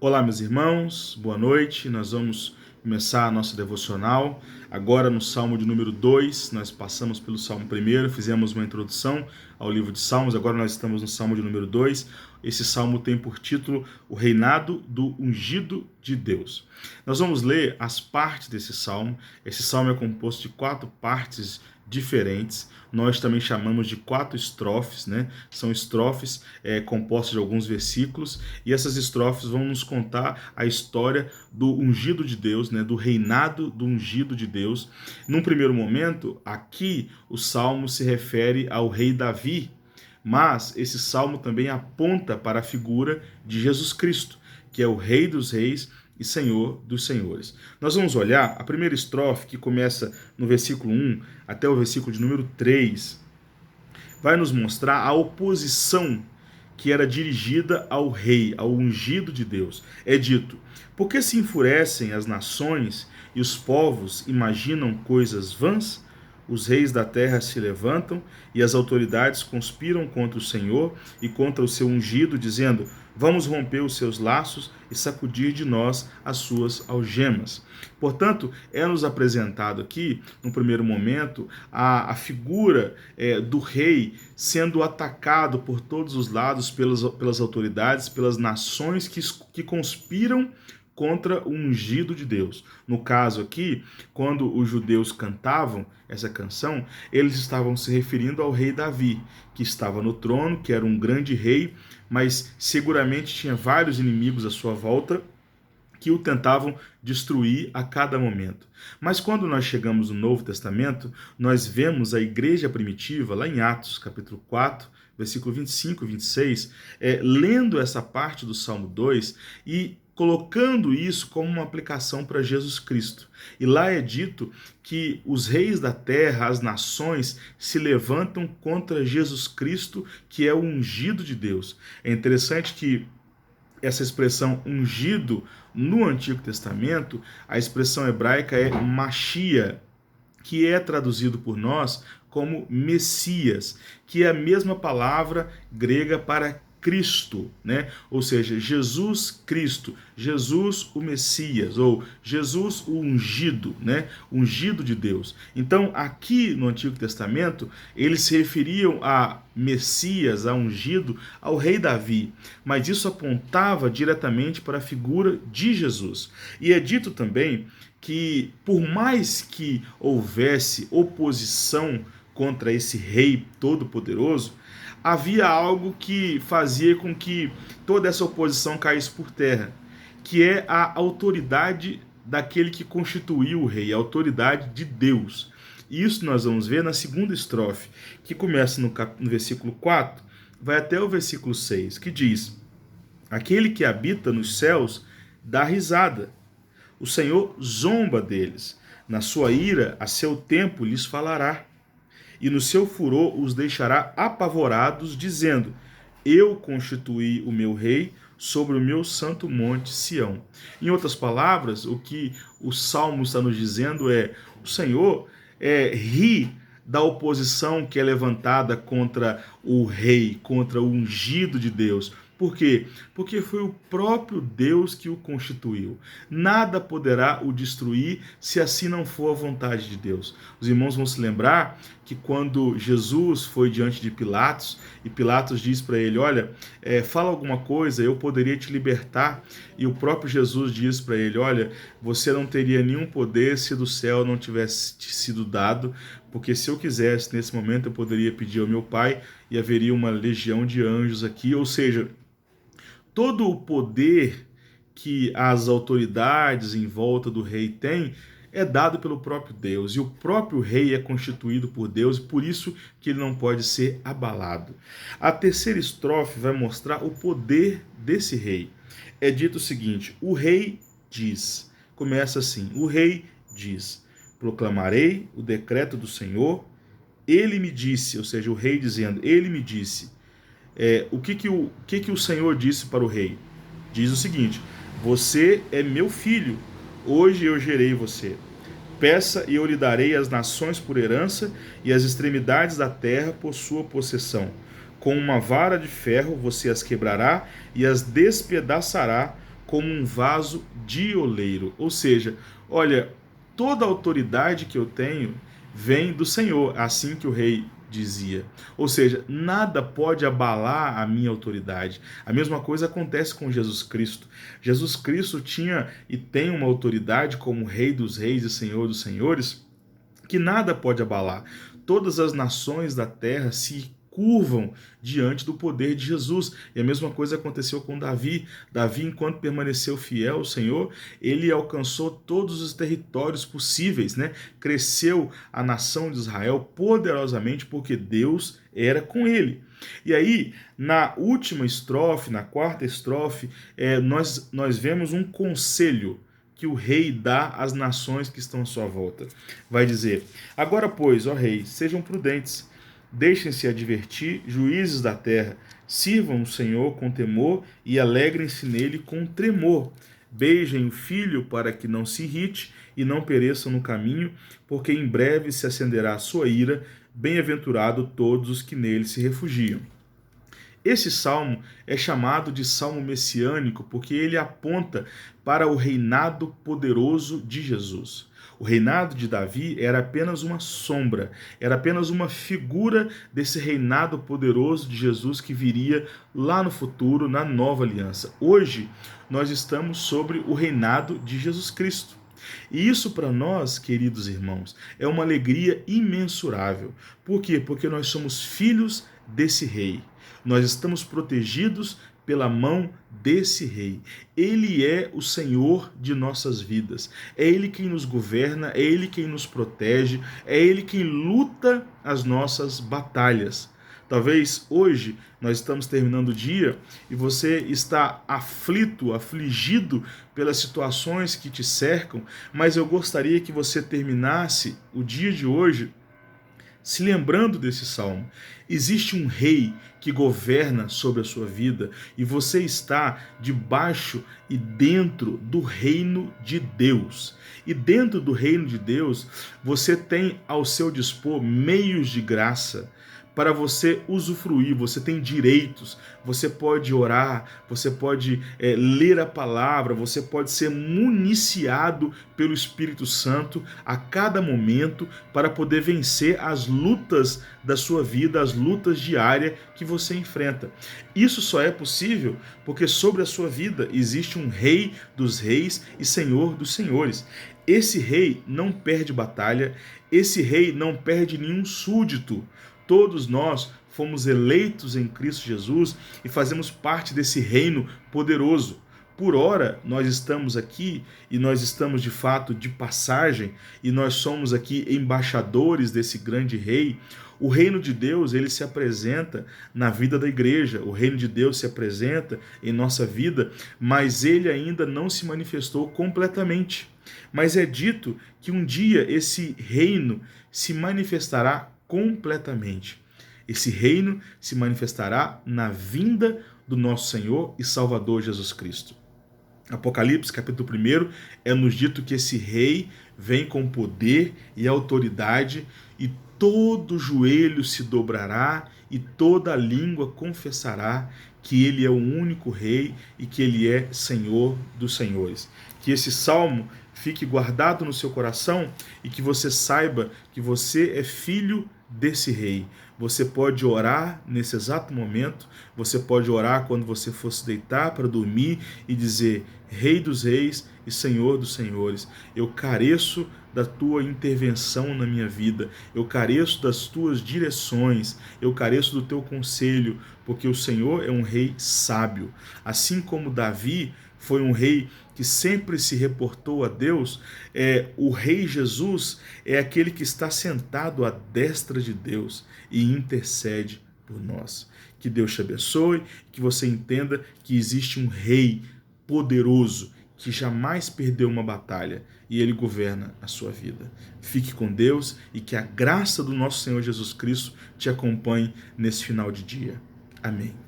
Olá, meus irmãos, boa noite. Nós vamos começar a nossa devocional. Agora no Salmo de número 2, nós passamos pelo Salmo 1, fizemos uma introdução ao livro de Salmos, agora nós estamos no Salmo de número 2. Esse salmo tem por título O Reinado do Ungido de Deus. Nós vamos ler as partes desse salmo. Esse salmo é composto de 4 partes diferentes. Nós também chamamos de 4 estrofes, né? São estrofes compostas de alguns versículos, e essas estrofes vão nos contar a história do ungido de Deus, né? Do reinado do ungido de Deus. Num primeiro momento, aqui o salmo se refere ao rei Davi, mas esse salmo também aponta para a figura de Jesus Cristo, que é o Rei dos Reis e Senhor dos Senhores. Nós vamos olhar a primeira estrofe, que começa no versículo 1 até o versículo de número 3, vai nos mostrar a oposição que era dirigida ao rei, ao ungido de Deus. É dito: por que se enfurecem as nações e os povos imaginam coisas vãs? Os reis da terra se levantam e as autoridades conspiram contra o Senhor e contra o seu ungido, dizendo: vamos romper os seus laços e sacudir de nós as suas algemas. Portanto, é-nos apresentado aqui, no primeiro momento, a figura do rei sendo atacado por todos os lados pelas autoridades, pelas nações que conspiram contra o ungido de Deus. No caso aqui, quando os judeus cantavam essa canção, eles estavam se referindo ao rei Davi, que estava no trono, que era um grande rei, mas seguramente tinha vários inimigos à sua volta que o tentavam destruir a cada momento. Mas quando nós chegamos no Novo Testamento, nós vemos a igreja primitiva, lá em Atos, capítulo 4, versículo 25 e 26, lendo essa parte do Salmo 2 e colocando isso como uma aplicação para Jesus Cristo. E lá é dito que os reis da terra, as nações, se levantam contra Jesus Cristo, que é o ungido de Deus. É interessante que essa expressão ungido, no Antigo Testamento, a expressão hebraica é Machia, que é traduzido por nós como Messias, que é a mesma palavra grega para Cristo, né? Ou seja, Jesus Cristo, Jesus o Messias, ou Jesus o ungido, né? Ungido de Deus. Então, aqui no Antigo Testamento, eles se referiam a Messias, a ungido, ao rei Davi, mas isso apontava diretamente para a figura de Jesus. E é dito também que, por mais que houvesse oposição contra esse rei todo-poderoso, havia algo que fazia com que toda essa oposição caísse por terra, que é a autoridade daquele que constituiu o rei, a autoridade de Deus. E isso nós vamos ver na segunda estrofe, que começa no versículo 4, vai até o versículo 6, que diz: aquele que habita nos céus dá risada, o Senhor zomba deles, na sua ira a seu tempo lhes falará, e no seu furor os deixará apavorados, dizendo: eu constituí o meu rei sobre o meu santo monte Sião. Em outras palavras, o que o Salmo está nos dizendo é: o Senhor ri da oposição que é levantada contra o rei, contra o ungido de Deus. Por quê? Porque foi o próprio Deus que o constituiu. Nada poderá o destruir se assim não for a vontade de Deus. Os irmãos vão se lembrar que quando Jesus foi diante de Pilatos, e Pilatos diz para ele: olha, fala alguma coisa, eu poderia te libertar. E o próprio Jesus diz para ele: olha, você não teria nenhum poder se do céu não tivesse te sido dado, porque se eu quisesse, nesse momento, eu poderia pedir ao meu Pai e haveria uma legião de anjos aqui. Ou seja, todo o poder que as autoridades em volta do rei têm é dado pelo próprio Deus, e o próprio rei é constituído por Deus, e por isso que ele não pode ser abalado. A terceira estrofe vai mostrar o poder desse rei. É dito o seguinte: o rei diz, começa assim: o rei diz, proclamarei o decreto do Senhor, ele me disse, ou seja, o rei dizendo, ele me disse. O que o Senhor disse para o rei? Diz o seguinte: você é meu filho, hoje eu gerei você. Peça e eu lhe darei as nações por herança e as extremidades da terra por sua possessão. Com uma vara de ferro você as quebrará e as despedaçará como um vaso de oleiro. Ou seja, olha, toda a autoridade que eu tenho vem do Senhor, assim que o rei dizia. Ou seja, nada pode abalar a minha autoridade. A mesma coisa acontece com Jesus Cristo. Jesus Cristo tinha e tem uma autoridade como Rei dos Reis e Senhor dos Senhores, que nada pode abalar. Todas as nações da terra se curvam diante do poder de Jesus. E a mesma coisa aconteceu com Davi. Davi, enquanto permaneceu fiel ao Senhor, ele alcançou todos os territórios possíveis, né? Cresceu a nação de Israel poderosamente porque Deus era com ele. E aí, na última estrofe, na quarta estrofe, nós vemos um conselho que o rei dá às nações que estão à sua volta. Vai dizer: agora, pois, ó rei, sejam prudentes, deixem-se advertir, juízes da terra, sirvam o Senhor com temor e alegrem-se nele com tremor. Beijem o filho para que não se irrite e não pereçam no caminho, porque em breve se acenderá a sua ira. Bem-aventurado todos os que nele se refugiam. Esse salmo é chamado de salmo messiânico porque ele aponta para o reinado poderoso de Jesus. O reinado de Davi era apenas uma sombra, era apenas uma figura desse reinado poderoso de Jesus que viria lá no futuro, na nova aliança. Hoje, nós estamos sobre o reinado de Jesus Cristo. E isso para nós, queridos irmãos, é uma alegria imensurável. Por quê? Porque nós somos filhos desse rei. Nós estamos protegidos pela mão desse rei. Ele é o Senhor de nossas vidas. É ele quem nos governa, é ele quem nos protege, é ele quem luta as nossas batalhas. Talvez hoje nós estamos terminando o dia e você está aflito, afligido pelas situações que te cercam, mas eu gostaria que você terminasse o dia de hoje se lembrando desse salmo. Existe um rei que governa sobre a sua vida e você está debaixo e dentro do reino de Deus. E dentro do reino de Deus, você tem ao seu dispor meios de graça para você usufruir, você tem direitos, você pode orar, você pode ler a palavra, você pode ser municiado pelo Espírito Santo a cada momento para poder vencer as lutas da sua vida, as lutas diárias que você enfrenta. Isso só é possível porque sobre a sua vida existe um Rei dos Reis e Senhor dos Senhores. Esse rei não perde batalha, esse rei não perde nenhum súdito. Todos nós fomos eleitos em Cristo Jesus e fazemos parte desse reino poderoso. Por ora, nós estamos aqui e nós estamos de fato de passagem e nós somos aqui embaixadores desse grande rei. O reino de Deus, ele se apresenta na vida da igreja, o reino de Deus se apresenta em nossa vida, mas ele ainda não se manifestou completamente. Mas é dito que um dia esse reino se manifestará completamente. Esse reino se manifestará na vinda do nosso Senhor e Salvador Jesus Cristo. Apocalipse, capítulo 1, é nos dito que esse rei vem com poder e autoridade e todo joelho se dobrará e toda língua confessará que ele é o único rei e que ele é Senhor dos senhores. Que esse salmo fique guardado no seu coração e que você saiba que você é filho desse rei. Você pode orar nesse exato momento, você pode orar quando você for se deitar para dormir e dizer: Rei dos reis e Senhor dos senhores, eu careço da tua intervenção na minha vida, eu careço das tuas direções, eu careço do teu conselho, porque o Senhor é um rei sábio. Assim como Davi foi um rei que sempre se reportou a Deus, o rei Jesus é aquele que está sentado à destra de Deus e intercede por nós. Que Deus te abençoe, que você entenda que existe um rei poderoso que jamais perdeu uma batalha e ele governa a sua vida. Fique com Deus e que a graça do nosso Senhor Jesus Cristo te acompanhe nesse final de dia. Amém.